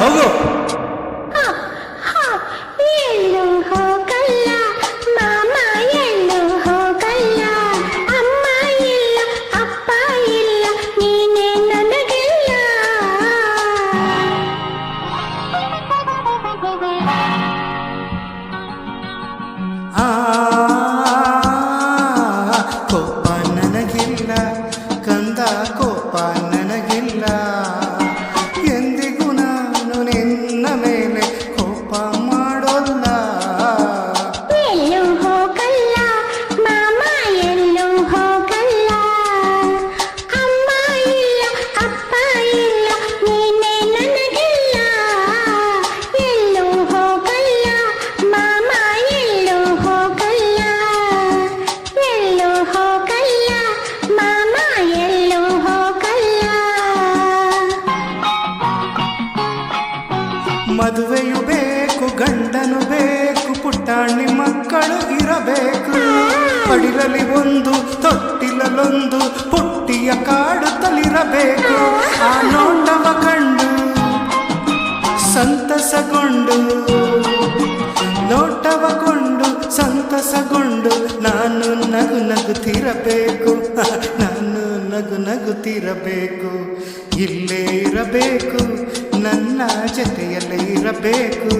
ಹೋಗು. ಎಲ್ಲೂ ಹೋಗಲ್ಲ ಮಾಮ, ಎಲ್ಲೂ ಹೋಗಲ್ಲ. ಅಮ್ಮ ಇಲ್ಲ, ಅಪ್ಪ ಇಲ್ಲ, ನೀನೇ ನನಗೆಲ್ಲ. ಕೋಪ ನನಗಿಲ್ಲ ಕಂದ, ಕೋಪ ನನಗಿಲ್ಲ. ಎಂದಿಗೂ ನಾನು ನಿನ್ನ ಮೇಲೆ ಕೋಪ ಮಾಡೋಲ್ಲ. ಎಲ್ಲೂ ಹೋಗಲ್ಲ ಮಾಮ, ಎಲ್ಲೂ ಹೋಗಲ್ಲ. ಅಮ್ಮ ಇಲ್ಲ, ಅಪ್ಪ ಇಲ್ಲ, ನೀನೇ ನನಗೆಲ್ಲ. ಎಲ್ಲೂ ಹೋಗಲ್ಲ ಮಾಮ, ಎಲ್ಲೂ ಹೋಗಲ್ಲ. ಎಲ್ಲೂ ಹೋಗಲ್ಲ ಮಾಮ, ಎಲ್ಲೂ ಹೋಗಲ್ಲ. ಮದುವೆಯು ಬೇಕು, ಗಂಡನು ಬೇಕು, ಪುಟ್ಟಾಣಿ ಮಕ್ಕಳು ಇರಬೇಕು. ಪಡಿಲಲ್ಲಿ ಒಂದು, ತೊಟ್ಟಿಲಲ್ಲೊಂದು, ಪುಟ್ಟಿಯ ಕಾಡುತ್ತಲಿರಬೇಕು. ಆ ನೋಟವ ಕಂಡು ಸಂತಸಗೊಂಡು, ನೋಟವ ಕೊಂಡು ಸಂತಸಗೊಂಡು, ನಾನು ನಗು ನಗುತ್ತಿರಬೇಕು. ನಾನು ನಗು ನಗುತ್ತಿರಬೇಕು. ಇಲ್ಲೇ ಇರಬೇಕು, ನನ್ನ ಜೊತೆಯಲ್ಲೇ ಇರಬೇಕು.